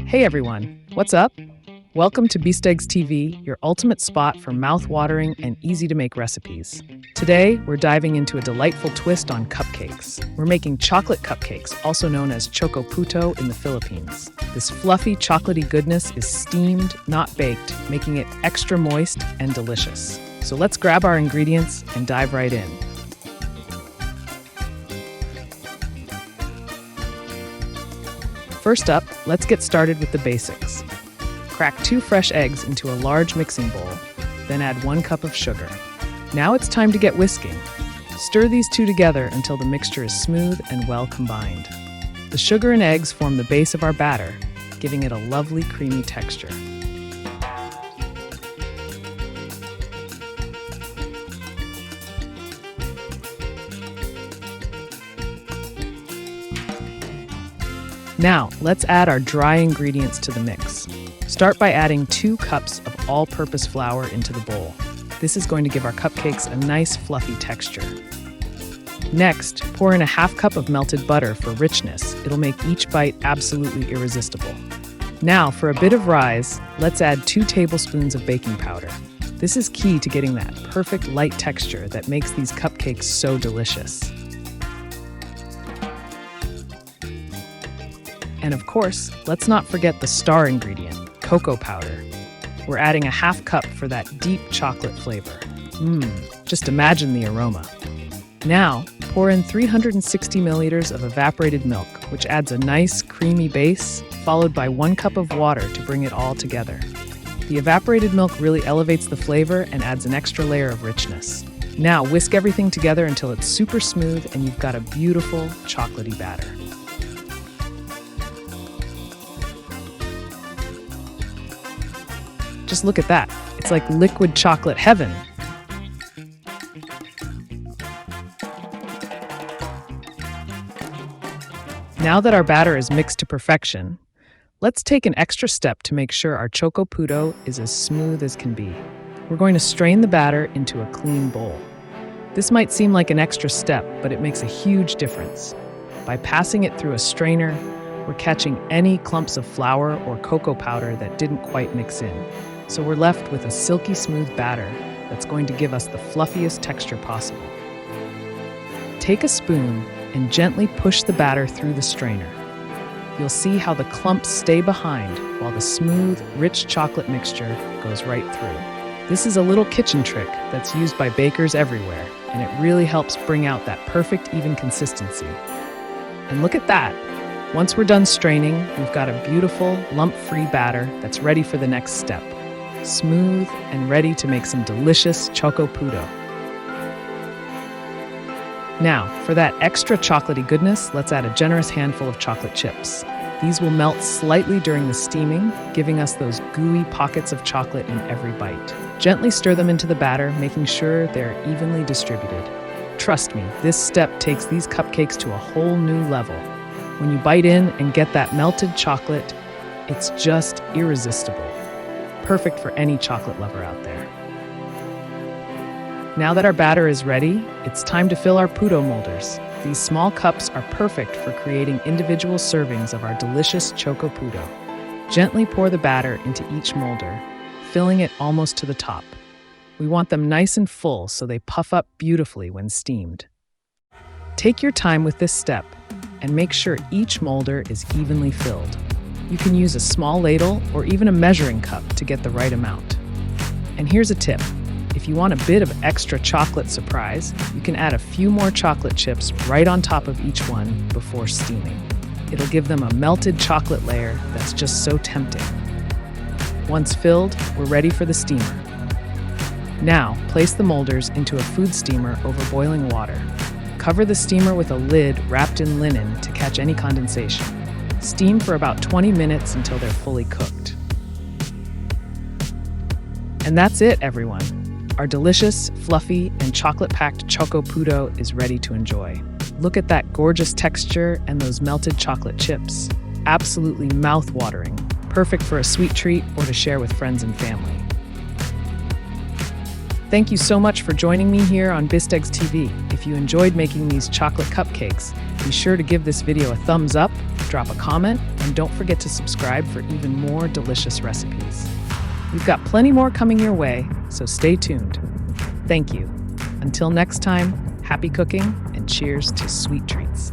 Hey everyone, what's up? Welcome to Bistégs TV, your ultimate spot for mouth-watering and easy-to-make recipes. Today, we're diving into a delightful twist on cupcakes. We're making chocolate cupcakes, also known as Choco Puto in the Philippines. This fluffy, chocolatey goodness is steamed, not baked, making it extra moist and delicious. So let's grab our ingredients and dive right in. First up, let's get started with the basics. Crack 2 fresh eggs into a large mixing bowl, then add 1 cup of sugar. Now it's time to get whisking. Stir these two together until the mixture is smooth and well combined. The sugar and eggs form the base of our batter, giving it a lovely creamy texture. Now, let's add our dry ingredients to the mix. Start by adding 2 cups of all-purpose flour into the bowl. This is going to give our cupcakes a nice fluffy texture. Next, pour in a ½ cup of melted butter for richness. It'll make each bite absolutely irresistible. Now, for a bit of rise, let's add 2 tablespoons of baking powder. This is key to getting that perfect light texture that makes these cupcakes so delicious. And of course, let's not forget the star ingredient, cocoa powder. We're adding a ½ cup for that deep chocolate flavor. Just imagine the aroma. Now, pour in 360 milliliters of evaporated milk, which adds a nice creamy base, followed by 1 cup of water to bring it all together. The evaporated milk really elevates the flavor and adds an extra layer of richness. Now, whisk everything together until it's super smooth and you've got a beautiful chocolatey batter. Just look at that. It's like liquid chocolate heaven. Now that our batter is mixed to perfection, let's take an extra step to make sure our Choco Puto is as smooth as can be. We're going to strain the batter into a clean bowl. This might seem like an extra step, but it makes a huge difference. By passing it through a strainer, we're catching any clumps of flour or cocoa powder that didn't quite mix in. So we're left with a silky smooth batter that's going to give us the fluffiest texture possible. Take a spoon and gently push the batter through the strainer. You'll see how the clumps stay behind while the smooth, rich chocolate mixture goes right through. This is a little kitchen trick that's used by bakers everywhere, and it really helps bring out that perfect, even consistency. And look at that! Once we're done straining, we've got a beautiful, lump-free batter that's ready for the next step. Smooth and ready to make some delicious Choco Puto. Now, for that extra chocolatey goodness, let's add a generous handful of chocolate chips. These will melt slightly during the steaming, giving us those gooey pockets of chocolate in every bite. Gently stir them into the batter, making sure they're evenly distributed. Trust me, this step takes these cupcakes to a whole new level. When you bite in and get that melted chocolate, it's just irresistible. Perfect for any chocolate lover out there. Now that our batter is ready, it's time to fill our Puto molders. These small cups are perfect for creating individual servings of our delicious Choco Puto. Gently pour the batter into each molder, filling it almost to the top. We want them nice and full so they puff up beautifully when steamed. Take your time with this step and make sure each molder is evenly filled. You can use a small ladle or even a measuring cup to get the right amount. And here's a tip. If you want a bit of extra chocolate surprise, you can add a few more chocolate chips right on top of each one before steaming. It'll give them a melted chocolate layer that's just so tempting. Once filled, we're ready for the steamer. Now, place the molders into a food steamer over boiling water. Cover the steamer with a lid wrapped in linen to catch any condensation. Steam for about 20 minutes until they're fully cooked. And that's it, everyone. Our delicious, fluffy, and chocolate-packed Choco Puto is ready to enjoy. Look at that gorgeous texture and those melted chocolate chips. Absolutely mouth-watering. Perfect for a sweet treat or to share with friends and family. Thank you so much for joining me here on Bistégs TV. If you enjoyed making these chocolate cupcakes, be sure to give this video a thumbs up drop a comment, and don't forget to subscribe for even more delicious recipes. We've got plenty more coming your way, so stay tuned. Thank you. Until next time, happy cooking and cheers to sweet treats.